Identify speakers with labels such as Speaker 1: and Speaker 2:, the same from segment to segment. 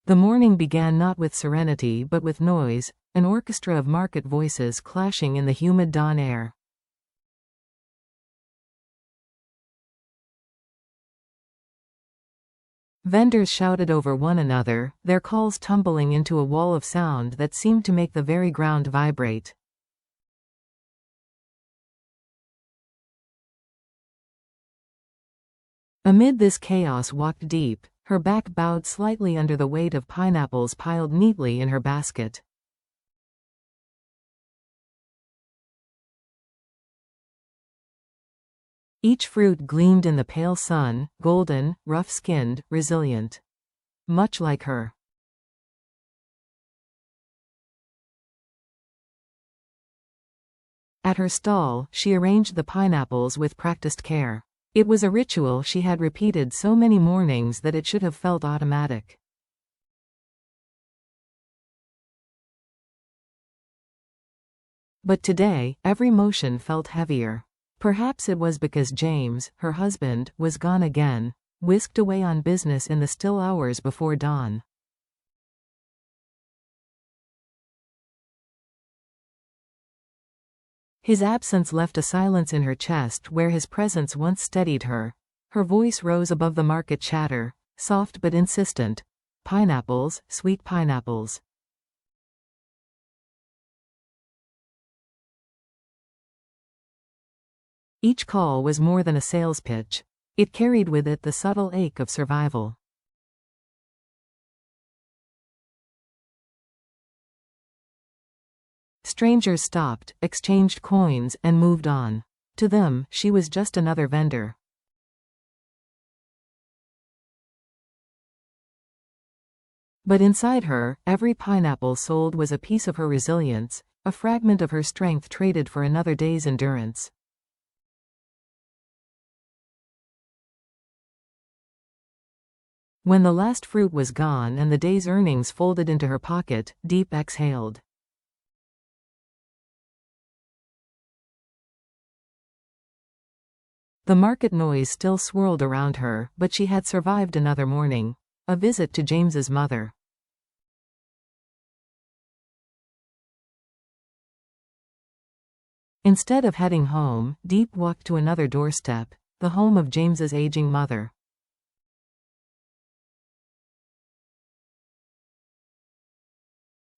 Speaker 1: The morning began not with serenity but with noise, an orchestra of market voices clashing in the humid dawn air. Vendors shouted over one another, their calls tumbling into a wall of sound that seemed to make the very ground vibrate. Amid this chaos walked Diep, her back bowed slightly under the weight of pineapples piled neatly in her basket. Each fruit gleamed in the pale sun, golden, rough-skinned, resilient. Much like her. At her stall, she arranged the pineapples with practiced care. It was a ritual she had repeated so many mornings that it should have felt automatic. But today, every motion felt heavier. Perhaps it was because James, her husband, was gone again, whisked away on business in the still hours before dawn. His absence left a silence in her chest where his presence once steadied her. Her voice rose above the market chatter, soft but insistent. Pineapples, sweet pineapples. Each call was more than a sales pitch. It carried with it the subtle ache of survival. Strangers stopped, exchanged coins, and moved on. To them, she was just another vendor. But inside her, every pineapple sold was a piece of her resilience, a fragment of her strength traded for another day's endurance. When the last fruit was gone and the day's earnings folded into her pocket, Diep exhaled. The market noise still swirled around her, but she had survived another morning. A visit to James's mother. Instead of heading home, Diep walked to another doorstep, the home of James's aging mother.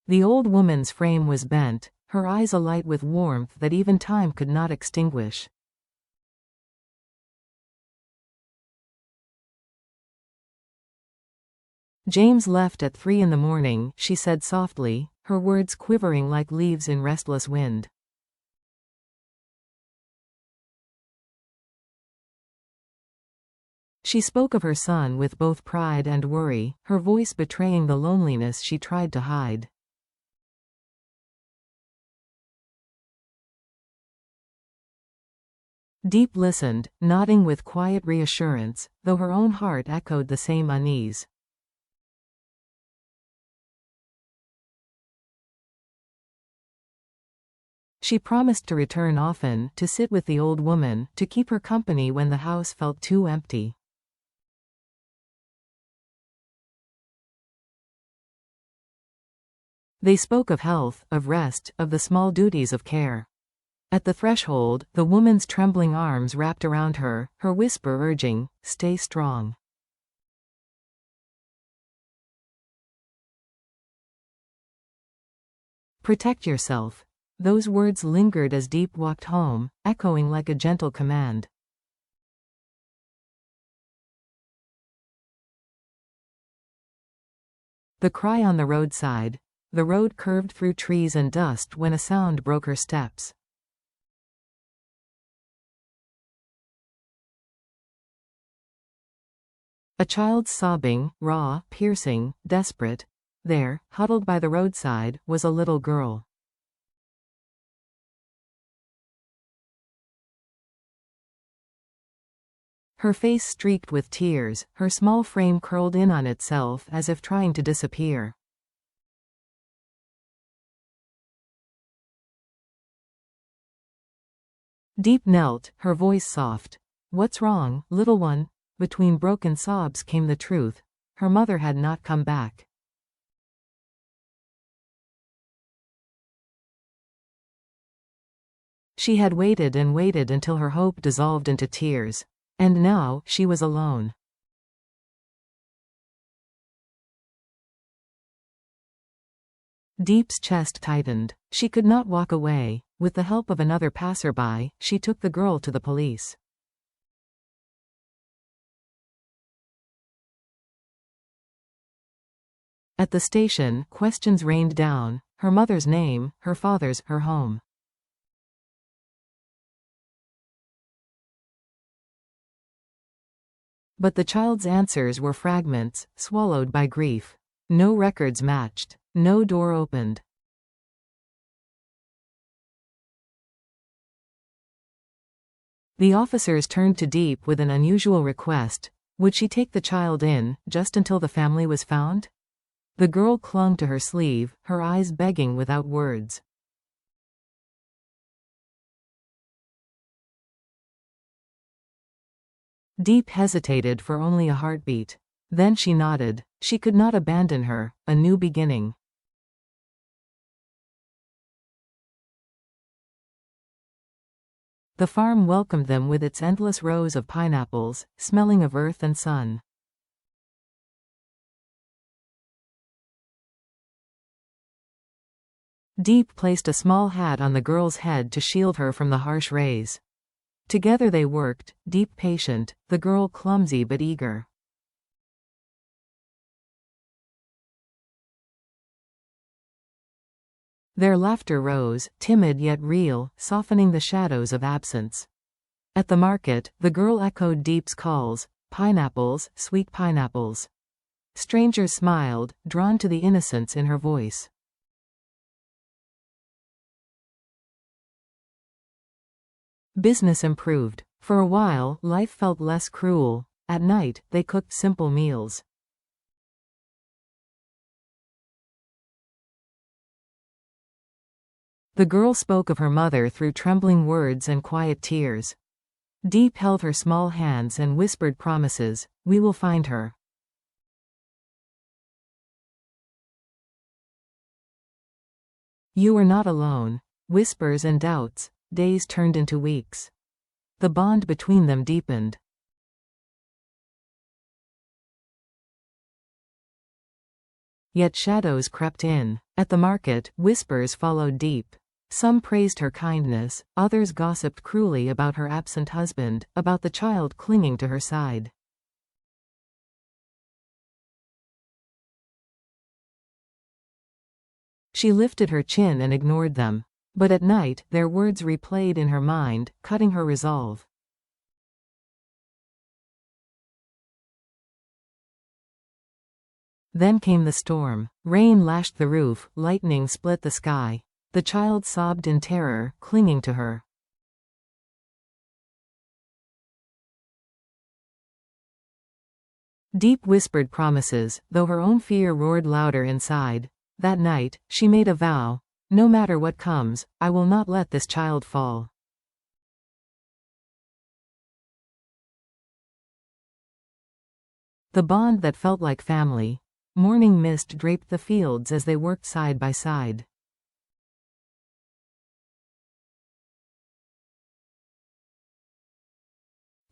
Speaker 1: The old woman's frame was bent, her eyes alight with warmth that even time could not extinguish. James left at 3 in the morning, she said softly, her words quivering like leaves in restless wind. She spoke of her son with both pride and worry, her voice betraying the loneliness she tried to hide. Diep listened, nodding with quiet reassurance, though her own heart echoed the same unease. She promised to return often, to sit with the old woman, to keep her company when the house felt too empty. They spoke of health, of rest, of the small duties of care. At the threshold, the woman's trembling arms wrapped around her, her whisper urging, "Stay strong." "Protect yourself." Those words lingered as Diep walked home, echoing like a gentle command. The cry on the roadside. The road curved through trees and dust when a sound broke her steps. A child sobbing, raw, piercing, desperate. There, huddled by the roadside, was a little girl. Her face streaked with tears, her small frame curled in on itself as if trying to disappear. Diep knelt, her voice soft. "What's wrong, little one?" Between broken sobs came the truth. Her mother had not come back. She had waited and waited until her hope dissolved into tears. And now, she was alone. Diep's chest tightened. She could not walk away. With the help of another passerby, she took the girl to the police. At the station, questions rained down. Her mother's name, her father's, her home. But the child's answers were fragments, swallowed by grief. No records matched. No door opened. The officers turned to Diep with an unusual request. Would she take the child in, just until the family was found? The girl clung to her sleeve, her eyes begging without words. Diep hesitated for only a heartbeat. Then she nodded. She could not abandon her. A new beginning. The farm welcomed them with its endless rows of pineapples, smelling of earth and sun. Diep placed a small hat on the girl's head to shield her from the harsh rays. Together they worked, Diep patient, the girl clumsy but eager. Their laughter rose, timid yet real, softening the shadows of absence. At the market, the girl echoed Diep's calls, pineapples, sweet pineapples. Strangers smiled, drawn to the innocence in her voice. Business improved. For a while, life felt less cruel. At night, they cooked simple meals. The girl spoke of her mother through trembling words and quiet tears. Diep held her small hands and whispered promises. We will find her. You are not alone. Whispers and doubts. Days turned into weeks. The bond between them deepened. Yet shadows crept in. At the market, whispers followed Diep. Some praised her kindness, others gossiped cruelly about her absent husband, about the child clinging to her side. She lifted her chin and ignored them. But at night, their words replayed in her mind, cutting her resolve. Then came the storm. Rain lashed the roof, lightning split the sky. The child sobbed in terror, clinging to her. Diep whispered promises, though her own fear roared louder inside. That night, she made a vow. No matter what comes, I will not let this child fall. The bond that felt like family. Morning mist draped the fields as they worked side by side.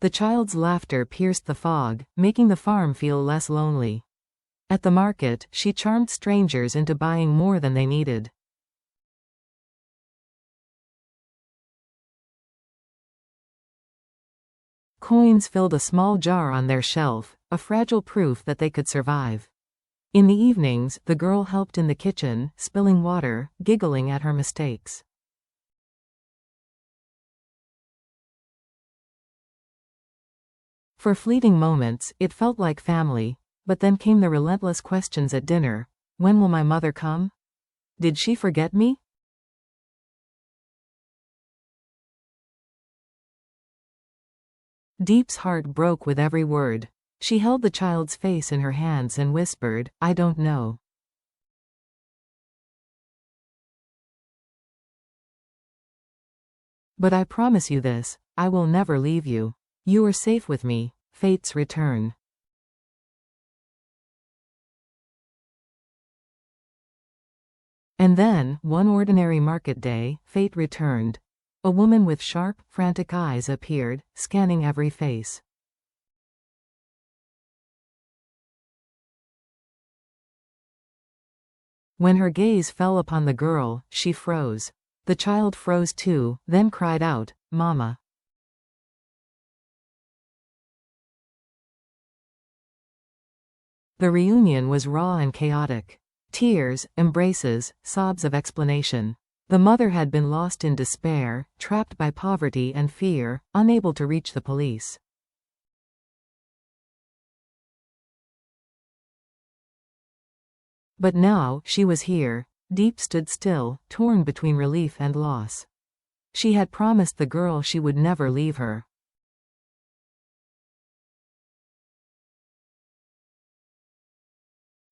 Speaker 1: The child's laughter pierced the fog, making the farm feel less lonely. At the market, she charmed strangers into buying more than they needed. Coins filled a small jar on their shelf, a fragile proof that they could survive. In the evenings, the girl helped in the kitchen, spilling water, giggling at her mistakes. For fleeting moments, it felt like family, but then came the relentless questions at dinner. When will my mother come? Did she forget me? Diep's heart broke with every word. She held the child's face in her hands and whispered, I don't know. But I promise you this, I will never leave you. You are safe with me. Fate's return. And then, one ordinary market day, fate returned. A woman with sharp, frantic eyes appeared, scanning every face. When her gaze fell upon the girl, she froze. The child froze too, then cried out, "Mama." The reunion was raw and chaotic. Tears, embraces, sobs of explanation. The mother had been lost in despair, trapped by poverty and fear, unable to reach the police. But now, she was here. Diep stood still, torn between relief and loss. She had promised the girl she would never leave her.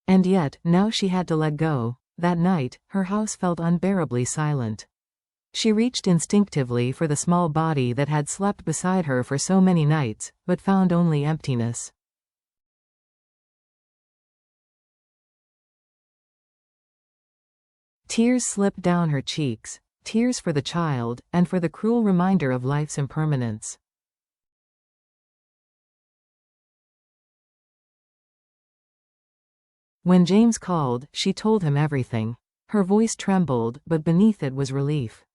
Speaker 1: And yet, now she had to let go. That night, her house felt unbearably silent. She reached instinctively for the small body that had slept beside her for so many nights, but found only emptiness. Tears slipped down her cheeks, tears for the child, and for the cruel reminder of life's impermanence. When James called, she told him everything. Her voice trembled, but beneath it was relief.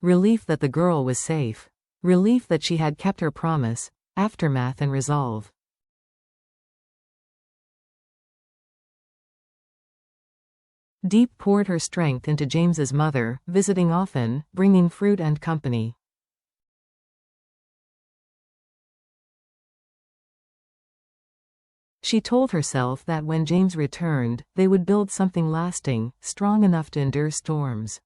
Speaker 1: Relief that the girl was safe. Relief that she had kept her promise. Aftermath and resolve. Diep poured her strength into James's mother, visiting often, bringing fruit and company. She told herself that when James returned, they would build something lasting, strong enough to endure storms.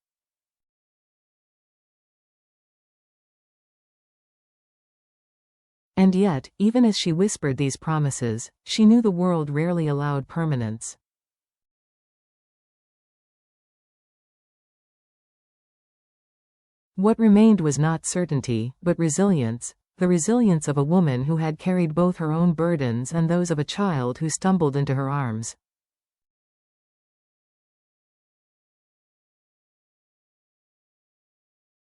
Speaker 1: And yet, even as she whispered these promises, she knew the world rarely allowed permanence. What remained was not certainty, but resilience, the resilience of a woman who had carried both her own burdens and those of a child who stumbled into her arms.